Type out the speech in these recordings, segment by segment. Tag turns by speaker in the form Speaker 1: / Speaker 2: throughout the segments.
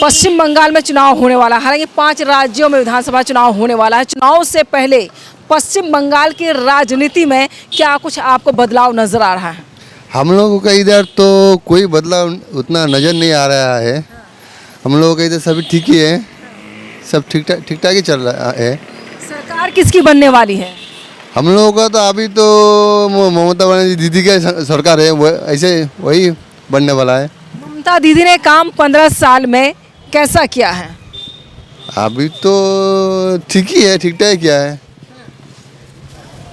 Speaker 1: पश्चिम बंगाल में चुनाव होने वाला है। हालांकि 5 राज्यों में विधानसभा चुनाव होने वाला है। चुनाव से पहले पश्चिम बंगाल की राजनीति में क्या कुछ आपको बदलाव नजर आ रहा है?
Speaker 2: हम लोगों का इधर तो कोई बदलाव उतना नज़र नहीं आ रहा है। हम लोगों का इधर सभी ठीक ही है, सब ठीक ठाक ही चल रहा है।
Speaker 1: सरकार किसकी बनने वाली है?
Speaker 2: हम लोगों का तो अभी तो ममता बनर्जी दीदी का सरकार है, वो ऐसे वही बनने वाला है।
Speaker 1: ममता दीदी ने काम 15 साल में कैसा किया है?
Speaker 2: अभी तो ठीक ही है, ठीक ठाक किया है,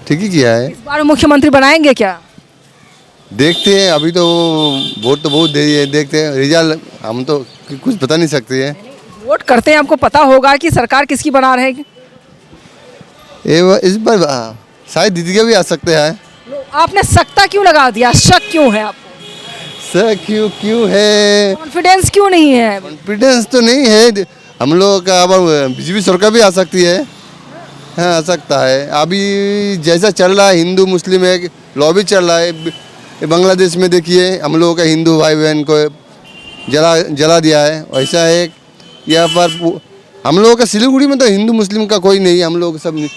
Speaker 2: ठीक ही किया है।
Speaker 1: इस बार मुख्यमंत्री बनाएंगे क्या?
Speaker 2: देखते हैं, अभी तो वोट तो बहुत देरी है, देखते हैं रिजल्ट, हम तो कुछ बता नहीं सकते हैं।
Speaker 1: वोट करते हैं, आपको पता होगा कि सरकार किसकी बना रहेगी।
Speaker 2: इस बार शायद दीदी का भी आ सकते हैं।
Speaker 1: आपने सख्ता क्यों लगा दिया? शक क्यों है आपको?
Speaker 2: सर क्यों है?
Speaker 1: कॉन्फिडेंस क्यों नहीं है?
Speaker 2: कॉन्फिडेंस तो नहीं है हम लोग का। अब बीजेपी सरकार भी आ सकती है, हाँ आ सकता है। अभी जैसा चल रहा है हिंदू मुस्लिम एक लॉबी चल रहा है। बांग्लादेश में देखिए हम लोगों का हिंदू भाई बहन को जला दिया है, वैसा है यहाँ पर। हम लोगों का सिलीगुड़ी में तो हिंदू मुस्लिम का कोई नहीं, हम लोग सब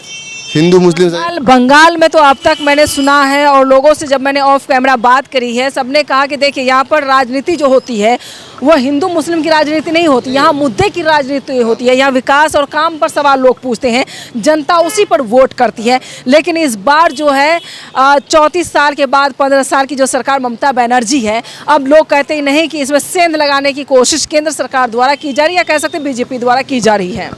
Speaker 2: हिंदू मुस्लिम।
Speaker 1: बंगाल में तो अब तक मैंने सुना है और लोगों से जब मैंने ऑफ कैमरा बात करी है, सबने कहा कि देखिए यहाँ पर राजनीति जो होती है वो हिंदू मुस्लिम की राजनीति नहीं होती, यहाँ मुद्दे की राजनीति होती है। यहाँ विकास और काम पर सवाल लोग पूछते हैं, जनता उसी पर वोट करती है। लेकिन इस बार जो है 34 साल के बाद 15 साल की जो सरकार ममता बनर्जी है, अब लोग कहते ही नहीं कि इसमें सेंध लगाने की कोशिश केंद्र सरकार द्वारा की जा रही है, या कह सकते हैं बीजेपी द्वारा की जा रही है।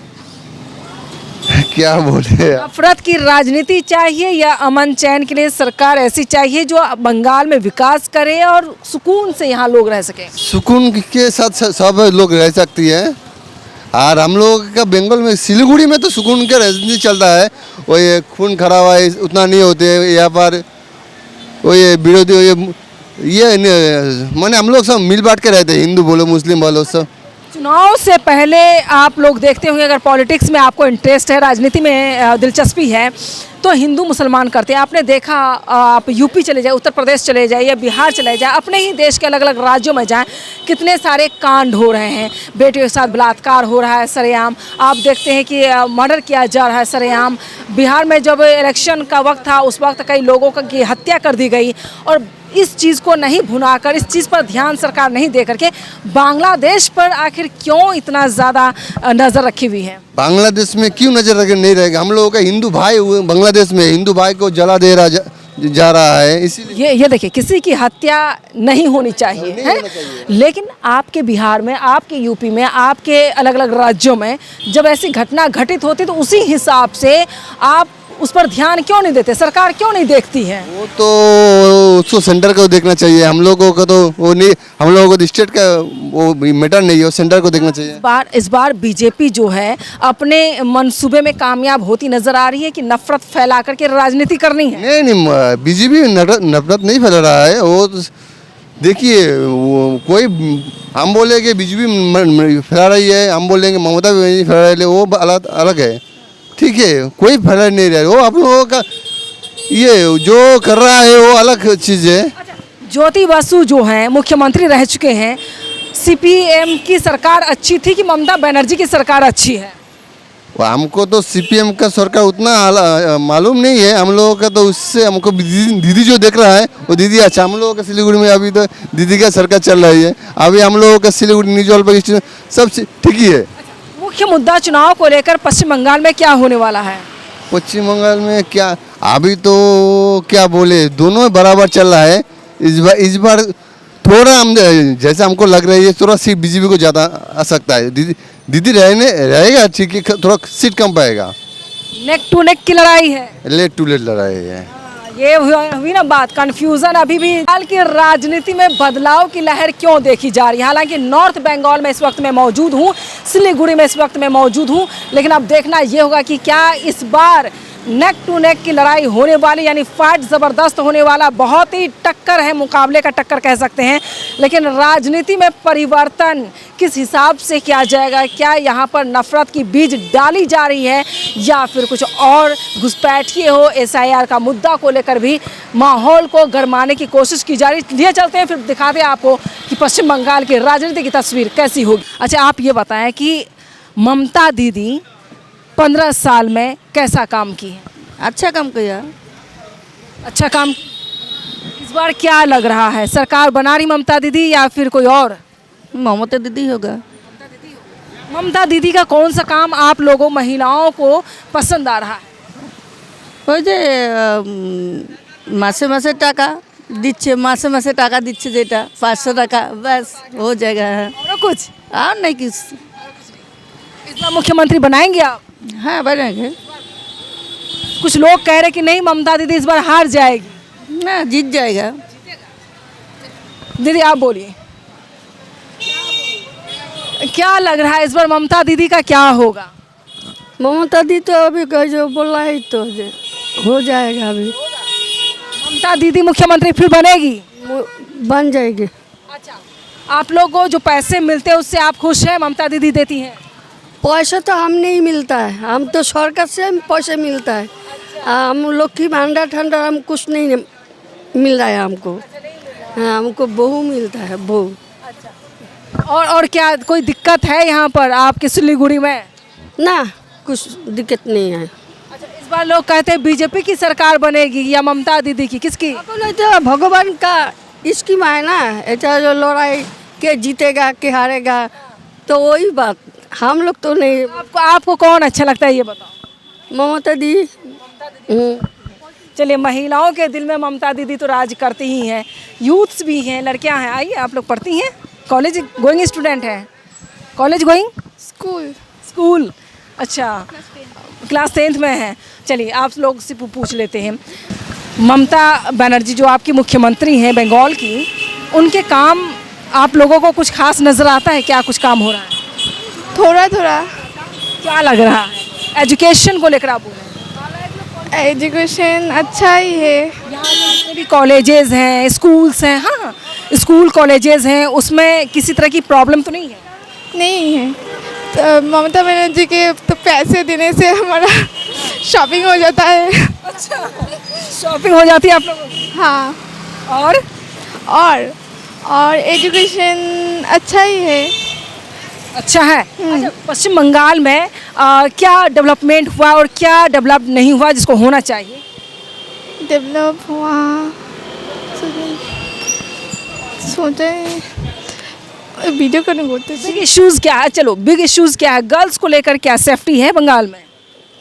Speaker 2: क्या बोले?
Speaker 1: नफरत की राजनीति चाहिए या अमन चैन के लिए सरकार ऐसी चाहिए जो बंगाल में विकास करे और सुकून से यहाँ लोग रह सकें?
Speaker 2: सुकून के साथ सब लोग रह सकती है। और हम लोग का बंगाल में सिलीगुड़ी में तो सुकून का राजनीति चलता है। वो ये खून खराबा उतना नहीं होते यहाँ पर। वो ये विरोधी ये माने हम लोग सब मिल बांट के रहते हैं, हिंदू बोलो मुस्लिम बोलो सब।
Speaker 1: चुनाव से पहले आप लोग देखते होंगे, अगर पॉलिटिक्स में आपको इंटरेस्ट है, राजनीति में दिलचस्पी है, तो हिंदू मुसलमान करते हैं। आपने देखा, आप यूपी चले जाए, उत्तर प्रदेश चले जाए या बिहार चले जाए, अपने ही देश के अलग अलग राज्यों में जाएं, कितने सारे कांड हो रहे हैं। बेटियों के साथ बलात्कार हो रहा है सरेआम, आप देखते हैं कि मर्डर किया जा रहा है सरेआम। बिहार में जब इलेक्शन का वक्त था उस वक्त कई लोगों की हत्या कर दी गई। और इस चीज़ को नहीं भुनाकर, इस चीज़ पर ध्यान सरकार नहीं दे करके बांग्लादेश पर आखिर क्यों इतना ज़्यादा नज़र रखी हुई है?
Speaker 2: बांग्लादेश में क्यों नजर रखे नहीं रहेगा? हम लोगों का हिंदू भाई बांग्लादेश में हिंदू भाई को जला दे रहा जा रहा है, इसीलिए
Speaker 1: ये देखिए, किसी की हत्या नहीं होनी चाहिए, है? लेकिन आपके बिहार में, आपके यूपी में, आपके अलग अलग राज्यों में जब ऐसी घटना घटित होती तो उसी हिसाब से आप उस पर ध्यान क्यों नहीं देते? सरकार क्यों नहीं देखती है?
Speaker 2: वो तो उसको सेंटर को देखना चाहिए। हम लोगों को तो वो नहीं, हम लोगों को स्टेट का वो मैटर नहीं है, वो सेंटर को देखना चाहिए।
Speaker 1: इस बार बीजेपी जो है अपने मंसूबे में कामयाब होती नजर आ रही है कि नफरत फैला करके राजनीति करनी है?
Speaker 2: नहीं, बीजेपी नफरत नहीं फैला रहा है। वो देखिए, कोई हम बोले कि बीजेपी फैला रही है, हम बोलेंगे ममता बनर्जी फैला रही है, वो अलग है, ठीक है, कोई फैला नहीं रहा है। वो आप लोगों का ये जो कर रहा है वो अलग चीज़ है।
Speaker 1: ज्योति बसु जो हैं मुख्यमंत्री रह चुके हैं, सीपीएम की सरकार अच्छी थी कि ममता बनर्जी की सरकार अच्छी है?
Speaker 2: हमको तो सीपीएम का सरकार उतना मालूम नहीं है। हम लोगों का तो उससे हमको दीदी जो देख रहा है वो दीदी अच्छा। हम लोगों का सिलीगुड़ी में अभी तो दीदी का सरकार चल रही है। अभी हम लोगों का सिलीगुड़ी न्यू जलपाईगुड़ी सब ठीक ही है।
Speaker 1: मुख्य मुद्दा चुनाव को लेकर पश्चिम बंगाल में क्या होने वाला है?
Speaker 2: पश्चिम बंगाल में क्या, अभी तो क्या बोले, दोनों बराबर चल रहा है। इस बार थोड़ा हम जैसे हमको लग रहा है थोड़ा सीट बीजेपी को ज़्यादा आ सकता है। दीदी रहेगा ठीक है, थोड़ा सीट कम पाएगा।
Speaker 1: नेक टू नेक की लड़ाई है,
Speaker 2: लेट टू लेट लड़ाई है।
Speaker 1: ये हुई ना बात, कंफ्यूजन अभी भी। हाल की राजनीति में बदलाव की लहर क्यों देखी जा रही है? हालांकि नॉर्थ बंगाल में इस वक्त मैं मौजूद हूँ, सिलीगुड़ी में इस वक्त मैं मौजूद हूँ, लेकिन अब देखना ये होगा कि क्या इस बार नेक टू नेक की लड़ाई होने वाली, यानी फाइट ज़बरदस्त होने वाला, बहुत ही टक्कर है, मुकाबले का टक्कर कह सकते हैं। लेकिन राजनीति में परिवर्तन किस हिसाब से किया जाएगा, क्या यहाँ पर नफरत की बीज डाली जा रही है या फिर कुछ और घुसपैठिए हो, SIR का मुद्दा को लेकर भी माहौल को गरमाने की कोशिश की जा रही है। लिए चलते हैं, फिर दिखाते हैं आपको कि पश्चिम बंगाल की राजनीति की तस्वीर कैसी होगी। अच्छा, आप ये बताएं कि ममता दीदी 15 साल में कैसा काम की है?
Speaker 3: अच्छा काम किया।
Speaker 1: अच्छा काम। इस बार क्या लग रहा है, सरकार बना रही ममता दीदी या फिर कोई और?
Speaker 3: ममता दीदी होगा।
Speaker 1: ममता दीदी का कौन सा काम आप लोगों महिलाओं को पसंद आ रहा है?
Speaker 3: ওই যে মাসে মাসে টাকা দিচ্ছে, মাসে মাসে টাকা দিচ্ছে, যেটা 500 টাকা, बस हो जाएगा।
Speaker 1: और कुछ?
Speaker 3: और नहीं कुछ।
Speaker 1: इस बार मुख्यमंत्री बनाएंगे आप?
Speaker 3: हाँ बनेंगे
Speaker 1: कुछ लोग कह रहे कि नहीं, ममता दीदी इस बार हार जाएगी।
Speaker 3: ना, जीत जाएगा।
Speaker 1: दीदी आप बोलिए, क्या लग रहा है इस बार ममता दीदी का क्या होगा?
Speaker 3: ममता दी तो अभी जो बोला है तो हो जाएगा। अभी
Speaker 1: ममता दीदी मुख्यमंत्री फिर बनेगी?
Speaker 3: बन जाएगी।
Speaker 1: अच्छा, आप लोग को जो पैसे मिलते हैं उससे आप खुश हैं? ममता दीदी देती हैं?
Speaker 4: पैसा तो हम नहीं मिलता है, हम तो सरकार से पैसे मिलता है। हम लोग की भांडा ठंडा हम कुछ नहीं मिल रहा है हमको। हाँ, हमको बहू मिलता है, बहू।
Speaker 1: और क्या कोई दिक्कत है यहाँ पर आपके सिलीगुड़ी में?
Speaker 4: ना, कुछ दिक्कत नहीं है।
Speaker 1: अच्छा, इस बार लोग कहते हैं बीजेपी की सरकार बनेगी या ममता दीदी की, किसकी?
Speaker 4: बोले तो भगवान का इसकी माँ है ना, ऐसा जो लड़ाई के जीतेगा के हारेगा, तो वही बात। हम लोग तो नहीं।
Speaker 1: आपको कौन अच्छा लगता है ये बताओ?
Speaker 4: ममता दी।
Speaker 1: चलिए, महिलाओं के दिल में ममता दीदी तो राज करती ही हैं, यूथ्स भी हैं, लड़कियां हैं। आइए, आप लोग पढ़ती हैं? कॉलेज गोइंग स्टूडेंट हैं? College going? स्कूल। अच्छा, क्लास 10th में हैं। चलिए, आप लोग से पूछ लेते हैं, ममता बनर्जी जो आपकी मुख्यमंत्री हैं बंगाल की, उनके काम आप लोगों को कुछ खास नज़र आता है? क्या कुछ काम हो रहा है?
Speaker 5: थोड़ा थोड़ा।
Speaker 1: क्या लग रहा है? एजुकेशन को लेकर आप बोल रहे हैं?
Speaker 5: एजुकेशन अच्छा ही है।
Speaker 1: यहाँ जितने भी कॉलेजेस हैं, स्कूल्स हैं, हाँ स्कूल कॉलेजेस हैं, उसमें किसी तरह की प्रॉब्लम तो नहीं है?
Speaker 5: नहीं है। तो ममता बनर्जी के तो पैसे देने से हमारा शॉपिंग हो जाता है।
Speaker 1: अच्छा, शॉपिंग हो जाती है आप लोगों की?
Speaker 5: हाँ। और एजुकेशन अच्छा ही है।
Speaker 1: अच्छा है। अच्छा, पश्चिम बंगाल में क्या डेवलपमेंट हुआ और क्या डेवलप नहीं हुआ जिसको होना चाहिए?
Speaker 5: डेवलप हुआ सोचे वीडियो करने बोलते
Speaker 1: बिग इश्यूज क्या है? चलो, बिग इश्यूज क्या है? गर्ल्स को लेकर क्या सेफ्टी है बंगाल में?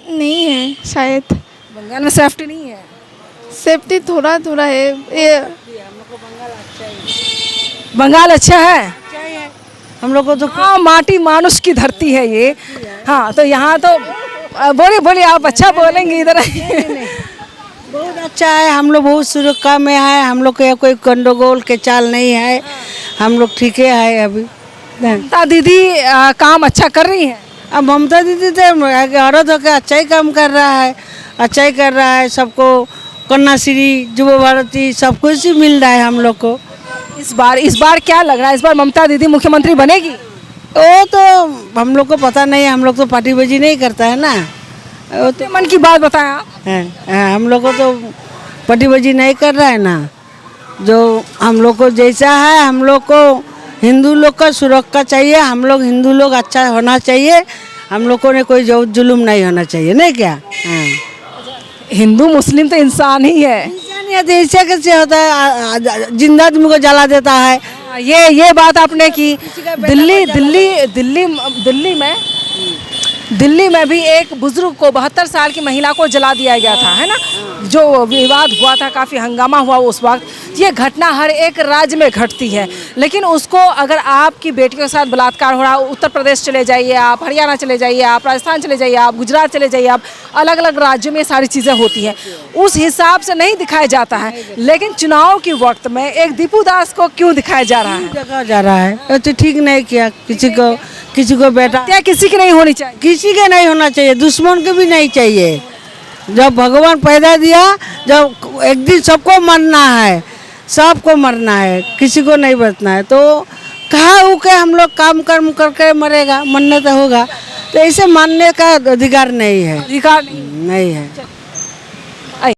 Speaker 5: नहीं है शायद।
Speaker 1: बंगाल में सेफ्टी नहीं है?
Speaker 5: सेफ्टी थोड़ा थोड़ा है। ये
Speaker 1: बंगाल अच्छा है?
Speaker 3: हम लोग को तो
Speaker 1: हाँ, माटी मानुष की धरती है ये। हाँ, तो यहाँ तो बोलिए आप अच्छा बोलेंगे इधर।
Speaker 3: बहुत अच्छा है। हम लोग बहुत सुरक्षा में है। हम लोग के कोई गंडगोल के चाल नहीं है। हम लोग ठीक है अभी।
Speaker 1: ममता दीदी काम अच्छा कर रही है?
Speaker 3: अब ममता दीदी तो औरत होकर अच्छा ही काम कर रहा है, अच्छा ही कर रहा है। सबको कन्याश्री, युवा भारती, सब कुछ ही मिल रहा है हम लोग को।
Speaker 1: इस बार क्या लग रहा है, इस बार ममता दीदी मुख्यमंत्री बनेगी?
Speaker 3: वो तो हम लोग को पता नहीं है, हम लोग तो पार्टीबाजी नहीं करता है ना। वो तो
Speaker 1: मन की बात बताएं आप।
Speaker 3: हम लोग को तो पार्टीबाजी नहीं कर रहा है ना। जो हम लोग को जैसा है, हम लोग को हिंदू लोग का सुरक्षा चाहिए। हम लोग हिंदू लोग अच्छा होना चाहिए। हम लोग को ने कोई जो जुल्म नहीं होना चाहिए, नहीं क्या? हाँ,
Speaker 1: हिंदू मुस्लिम तो इंसान ही है।
Speaker 3: इंसानियत ऐसे कैसे होता है? जिंदा आदमी को जला देता है।
Speaker 1: ये बात आपने की। दिल्ली में भी एक बुजुर्ग को 72 साल की महिला को जला दिया गया था, है ना? जो विवाद हुआ था, काफ़ी हंगामा हुआ उस वक्त। ये घटना हर एक राज्य में घटती है, लेकिन उसको अगर आपकी बेटियों के साथ बलात्कार हो रहा है, उत्तर प्रदेश चले जाइए आप, हरियाणा चले जाइए आप, राजस्थान चले जाइए आप, गुजरात चले जाइए आप, अलग अलग राज्यों में ये सारी चीज़ें होती हैं। उस हिसाब से नहीं दिखाया जाता है, लेकिन चुनाव के वक्त में एक दीपू दास को क्यों दिखाया जा रहा है?
Speaker 3: जगह जा रहा है, ये तो ठीक नहीं किया। किसी को बेटा
Speaker 1: क्या किसी की नहीं होनी चाहिए?
Speaker 3: किसी के नहीं होना चाहिए, दुश्मन के भी नहीं चाहिए। जब भगवान पैदा दिया, जब एक दिन सबको मरना है, सबको मरना है, किसी को नहीं बचना है, तो कहाँ हो के हम लोग काम कर्म करके मरेगा, मरने तो होगा, तो ऐसे मानने का अधिकार नहीं है,
Speaker 1: अधिकार नहीं
Speaker 3: नहीं है।